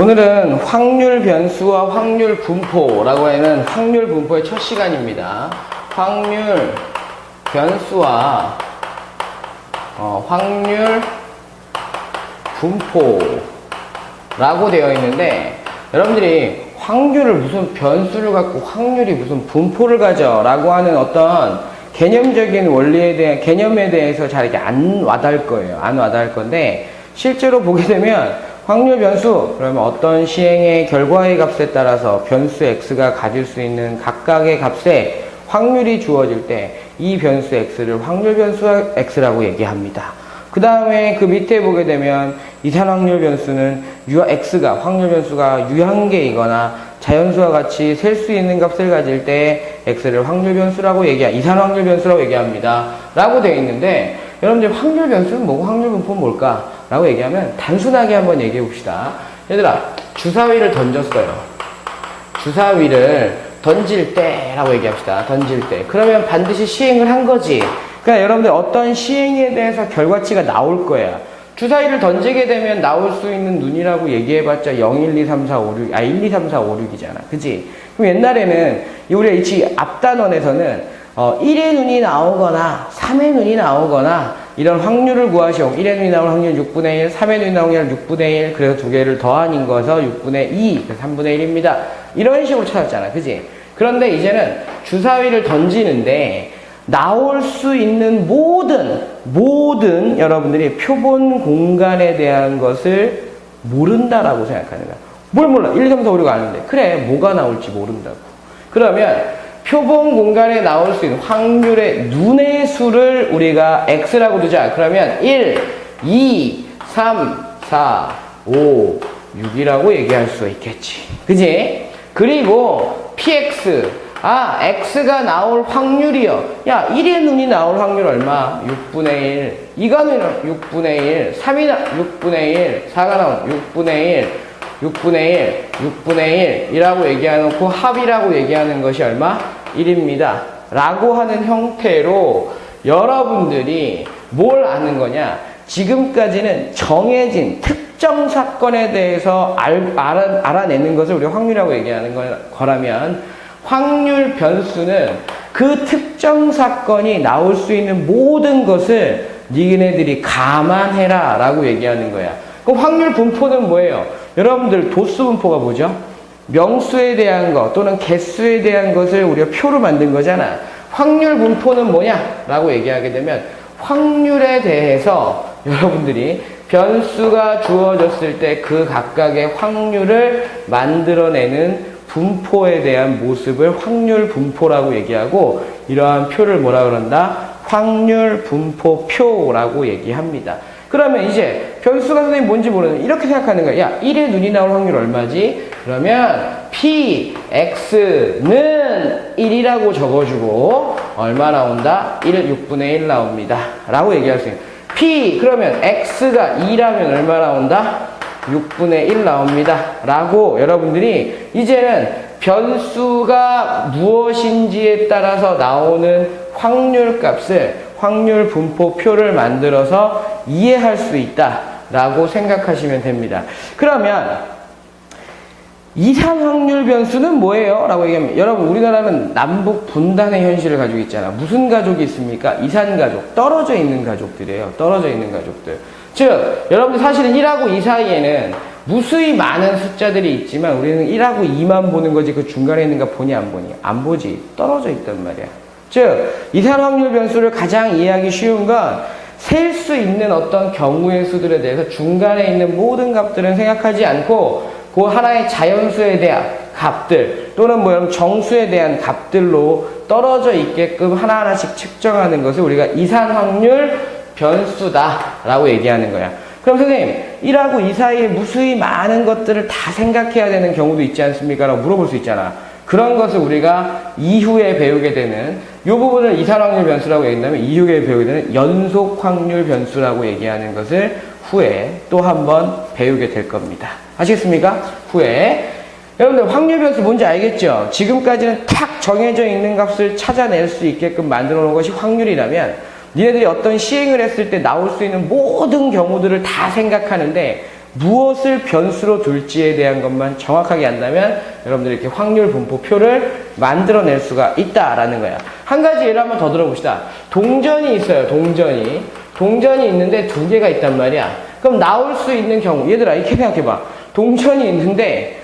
오늘은 확률 변수와 확률 분포라고 하는 확률 분포의 첫 시간입니다. 확률 변수와 확률 분포라고 되어 있는데, 여러분들이 확률을 무슨 변수를 갖고 확률이 무슨 분포를 가져 라고 하는 어떤 개념적인 원리에 대한 개념에 대해서 잘 이렇게 안 와닿을 거예요. 안 와닿을 건데, 실제로 보게 되면 확률 변수, 그러면 어떤 시행의 결과의 값에 따라서 변수 x가 가질 수 있는 각각의 값에 확률이 주어질 때 이 변수 x를 확률 변수 x라고 얘기합니다. 그 다음에 그 밑에 보게 되면 이산 확률 변수는 x가 확률 변수가 유한계이거나 자연수와 같이 셀 수 있는 값을 가질 때 x를 확률 변수라고 이산 확률 변수라고 얘기합니다. 라고 되어 있는데, 여러분들 확률 변수는 뭐고 확률 분포는 뭘까? 라고 얘기하면 단순하게 한번 얘기해 봅시다. 얘들아, 주사위를 던졌어요. 주사위를 던질 때 라고 얘기합시다. 던질 때. 그러면 반드시 시행을 한 거지. 그러니까 여러분들 어떤 시행에 대해서 결과치가 나올 거야. 주사위를 던지게 되면 나올 수 있는 눈이라고 얘기해봤자 0, 1, 2, 3, 4, 5, 6, 1, 2, 3, 4, 5, 6이잖아. 그치? 그럼 옛날에는 우리가 이 앞단원에서는 1의 눈이 나오거나 3의 눈이 나오거나 이런 확률을 구하시오. 1의 눈이 나올 확률 6분의 1, 3의 눈이 나올 확률 6분의 1, 그래서 두 개를 더한 거서 6분의 2, 그래서 3분의 1입니다. 이런 식으로 찾았잖아. 그지? 그런데 이제는 주사위를 던지는데 나올 수 있는 모든 여러분들이 표본 공간에 대한 것을 모른다라고 생각하는 거야. 뭘 몰라? 1, 2, 3, 4, 5, 6 아는데. 그래, 뭐가 나올지 모른다고. 그러면 표본 공간에 나올 수 있는 확률의 눈의 수를 우리가 x라고 두자. 그러면 1, 2, 3, 4, 5, 6이라고 얘기할 수 있겠지. 그지? 그리고 px. x가 나올 확률이요. 야, 1의 눈이 나올 확률 얼마? 6분의 1. 2가 나올 6분의 1. 3이 6분의 1. 4가 나올 6분의 1. 6분의 1. 6분의 1이라고 얘기해놓고 합이라고 얘기하는 것이 얼마? 1입니다. 라고 하는 형태로 여러분들이 뭘 아는 거냐? 지금까지는 정해진 특정 사건에 대해서 알아내는 것을 우리가 확률이라고 얘기하는 거라면, 확률 변수는 그 특정 사건이 나올 수 있는 모든 것을 니네들이 감안해라 라고 얘기하는 거야. 그럼 확률 분포는 뭐예요? 여러분들 도수 분포가 뭐죠? 명수에 대한 것 또는 개수에 대한 것을 우리가 표로 만든 거잖아. 확률 분포는 뭐냐? 라고 얘기하게 되면 확률에 대해서 여러분들이 변수가 주어졌을 때 그 각각의 확률을 만들어내는 분포에 대한 모습을 확률 분포라고 얘기하고, 이러한 표를 뭐라 그런다? 확률 분포표라고 얘기합니다. 그러면 이제 변수가 선생님 뭔지 모르는 이렇게 생각하는 거야. 야, 1의 눈이 나올 확률 얼마지? 그러면 px는 1이라고 적어주고 얼마 나온다? 6분의 1 나옵니다. 라고 얘기할 수 있는. 그러면 x가 2라면 얼마 나온다? 6분의 1 나옵니다. 라고 여러분들이 이제는 변수가 무엇인지에 따라서 나오는 확률 값을 확률 분포표를 만들어서 이해할 수 있다 라고 생각하시면 됩니다. 그러면 이산 확률 변수는 뭐예요? 라고 얘기하면, 여러분 우리나라는 남북 분단의 현실을 가지고 있잖아. 무슨 가족이 있습니까? 이산 가족, 떨어져 있는 가족들이에요. 떨어져 있는 가족들. 즉 여러분들 사실은 1하고 2 사이에는 무수히 많은 숫자들이 있지만 우리는 1하고 2만 보는 거지 그 중간에 있는가 보니 안 보니? 안 보지. 떨어져 있단 말이야. 즉 이산 확률 변수를 가장 이해하기 쉬운 건 셀 수 있는 어떤 경우의 수들에 대해서 중간에 있는 모든 값들은 생각하지 않고 그 하나의 자연수에 대한 값들 또는 여러분 정수에 대한 값들로 떨어져 있게끔 하나하나씩 측정하는 것을 우리가 이산 확률 변수다라고 얘기하는 거야. 그럼 선생님 1하고 2 사이에 무수히 많은 것들을 다 생각해야 되는 경우도 있지 않습니까? 라고 물어볼 수 있잖아. 그런 것을 우리가 이후에 배우게 되는 이 부분을 이산 확률 변수라고 얘기한다면 이후에 배우게 되는 연속 확률 변수라고 얘기하는 것을 후에 또 한번 배우게 될 겁니다. 아시겠습니까? 후에. 여러분들 확률 변수 뭔지 알겠죠? 지금까지는 탁 정해져 있는 값을 찾아낼 수 있게끔 만들어 놓은 것이 확률이라면, 니네들이 어떤 시행을 했을 때 나올 수 있는 모든 경우들을 다 생각하는데 무엇을 변수로 둘지에 대한 것만 정확하게 안다면 여러분들이 이렇게 확률 분포표를 만들어낼 수가 있다라는 거야. 한 가지 예를 한번 더 들어봅시다. 동전이 있어요. 동전이 있는데 두 개가 있단 말이야. 그럼 나올 수 있는 경우, 얘들아 이렇게 생각해봐. 동전이 있는데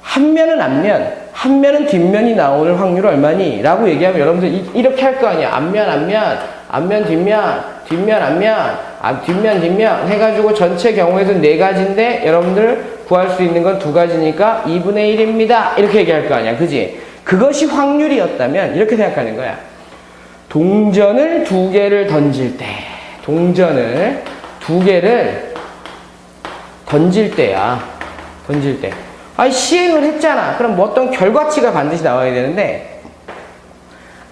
한 면은 앞면, 한 면은 뒷면이 나오는 확률은 얼마니? 라고 얘기하면 여러분들 이렇게 할 거 아니야. 앞면 뒷면, 뒷면 앞면, 뒷면 뒷면 해가지고 전체 경우에서 네 가지인데 여러분들 구할 수 있는 건 두 가지니까 2분의 1입니다. 이렇게 얘기할 거 아니야. 그지? 그것이 확률이었다면 이렇게 생각하는 거야. 동전을 두 개를 던질 때, 동전을 두 개를 던질 때야. 던질 때. 아니, 시행을 했잖아. 그럼 뭐 어떤 결과치가 반드시 나와야 되는데,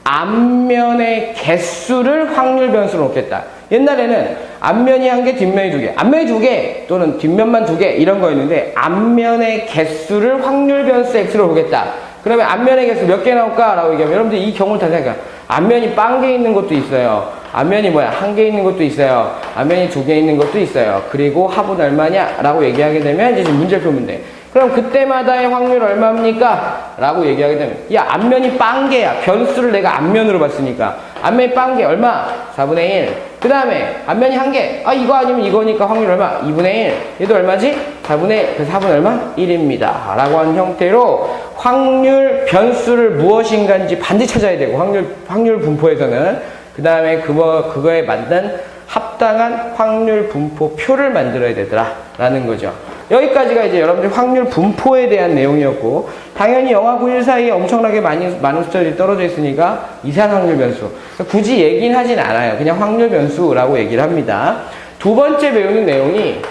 앞면의 개수를 확률 변수로 놓겠다. 옛날에는 앞면이 한 개, 뒷면이 두 개. 앞면이 두 개, 또는 뒷면만 두 개, 이런 거였는데, 앞면의 개수를 확률 변수 X로 보겠다. 그러면 앞면의 개수 몇 개 나올까? 라고 얘기하면, 여러분들 이 경우를 다 생각해. 앞면이 빵 개 있는 것도 있어요. 앞면이 뭐야? 한 개 있는 것도 있어요. 앞면이 두 개 있는 것도 있어요. 그리고 합은 얼마냐? 라고 얘기하게 되면 이제 문제를 풀면 돼. 그럼 그때마다의 확률 얼마입니까? 라고 얘기하게 되면, 야, 앞면이 빵개야. 변수를 내가 앞면으로 봤으니까. 앞면이 빵개 얼마? 4분의 1. 그 다음에 앞면이 한 개. 아, 이거 아니면 이거니까 확률 얼마? 2분의 1. 얘도 얼마지? 4분의 1. 그래서 합은 얼마? 1입니다. 라고 하는 형태로 확률 변수를 무엇인가인지 반드시 찾아야 되고, 확률 분포에서는. 그 다음에 그거에 맞는 합당한 확률 분포표를 만들어야 되더라. 라는 거죠. 여기까지가 이제 여러분들 확률 분포에 대한 내용이었고, 당연히 영하 9일 사이에 엄청나게 많은 숫자들이 떨어져 있으니까 이산 확률 변수. 굳이 얘기는 하진 않아요. 그냥 확률 변수라고 얘기를 합니다. 두 번째 배우는 내용이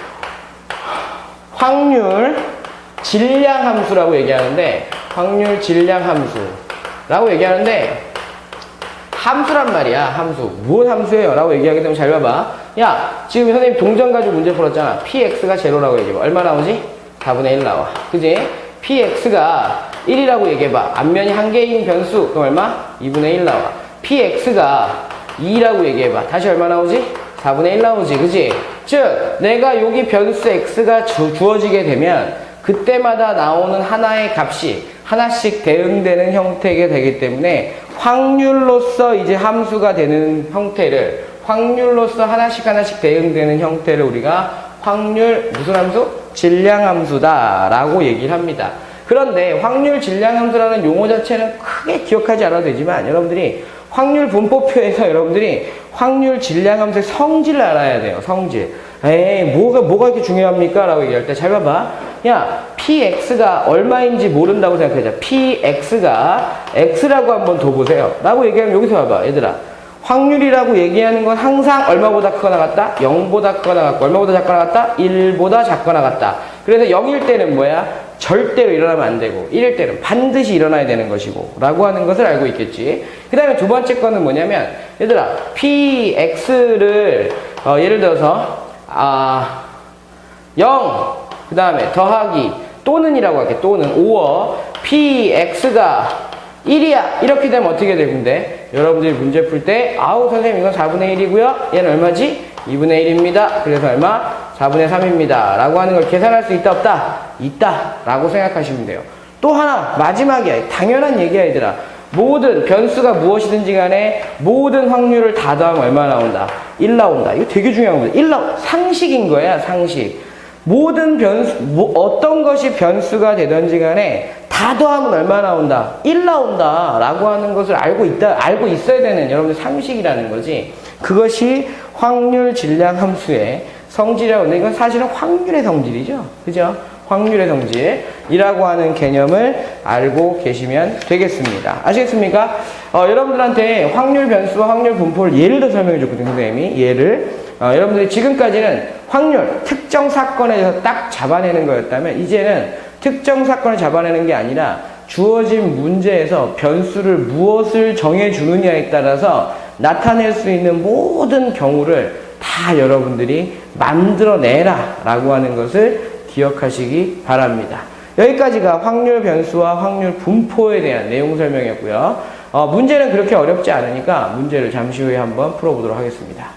확률 질량 함수라고 얘기하는데, 확률 질량 함수라고 얘기하는데, 함수란 말이야. 함수. 무엇 함수예요? 라고 얘기하게 되면 잘 봐봐. 야, 지금 선생님 동전 가지고 문제 풀었잖아. px가 제로라고 얘기해봐. 얼마 나오지? 4분의 1 나와. 그지? px가 1이라고 얘기해봐. 앞면이 한 개인 변수. 그럼 얼마? 2분의 1 나와. px가 2라고 얘기해봐. 다시 얼마 나오지? 4분의 1 나오지. 그지? 즉, 내가 여기 변수 x가 주어지게 되면 그때마다 나오는 하나의 값이 하나씩 대응되는 형태가 되기 때문에 확률로서 이제 함수가 되는 형태를, 확률로서 하나씩 대응되는 형태를 우리가 확률 무슨 함수? 질량 함수다 라고 얘기를 합니다. 그런데 확률 질량 함수라는 용어 자체는 크게 기억하지 않아도 되지만, 여러분들이 확률 분포표에서 여러분들이 확률 질량 함수의 성질을 알아야 돼요. 성질. 에이, 뭐가 이렇게 중요합니까? 라고 얘기할 때 잘 봐봐. 야, px가 얼마인지 모른다고 생각하자. px가 x라고 한번 더 보세요. 라고 얘기하면 여기서 봐봐. 얘들아, 확률이라고 얘기하는 건 항상 얼마보다 크거나 같다? 0보다 크거나 같고, 얼마보다 작거나 같다? 1보다 작거나 같다. 그래서 0일 때는 뭐야? 절대로 일어나면 안 되고, 1일 때는 반드시 일어나야 되는 것이고, 라고 하는 것을 알고 있겠지. 그 다음에 두 번째 거는 뭐냐면, 얘들아, px를 예를 들어서 0, 그 다음에 더하기 또는이라고 할게. 또는 5어 px가 1이야. 이렇게 되면 어떻게 되는데, 여러분들이 문제 풀 때, 아우 선생님 이건 4분의 1이고요. 얘는 얼마지? 2분의 1입니다. 그래서 얼마? 4분의 3입니다. 라고 하는 걸 계산할 수 있다 없다? 있다. 라고 생각하시면 돼요. 또 하나 마지막이야. 당연한 얘기야 얘들아. 모든 변수가 무엇이든지 간에 모든 확률을 다 더하면 얼마 나온다? 1 나온다. 이거 되게 중요한 거죠. 1 상식인 거야. 상식. 모든 변수, 어떤 것이 변수가 되든지 간에 다 더하면 얼마 나온다? 1 나온다. 라고 하는 것을 알고 있어야 되는 여러분들 상식이라는 거지. 그것이 확률 질량 함수의 성질이라고 하는데, 이건 사실은 확률의 성질이죠. 그죠? 확률의 성질이라고 하는 개념을 알고 계시면 되겠습니다. 아시겠습니까? 여러분들한테 확률 변수와 확률 분포를 예를 들어 설명해 줬거든요, 선생님이. 예를. 여러분들이 지금까지는 확률, 특정 사건에 대해서 딱 잡아내는 거였다면, 이제는 특정 사건을 잡아내는 게 아니라 주어진 문제에서 변수를 무엇을 정해주느냐에 따라서 나타낼 수 있는 모든 경우를 다 여러분들이 만들어내라 라고 하는 것을 기억하시기 바랍니다. 여기까지가 확률 변수와 확률 분포에 대한 내용 설명이었고요. 문제는 그렇게 어렵지 않으니까 문제를 잠시 후에 한번 풀어보도록 하겠습니다.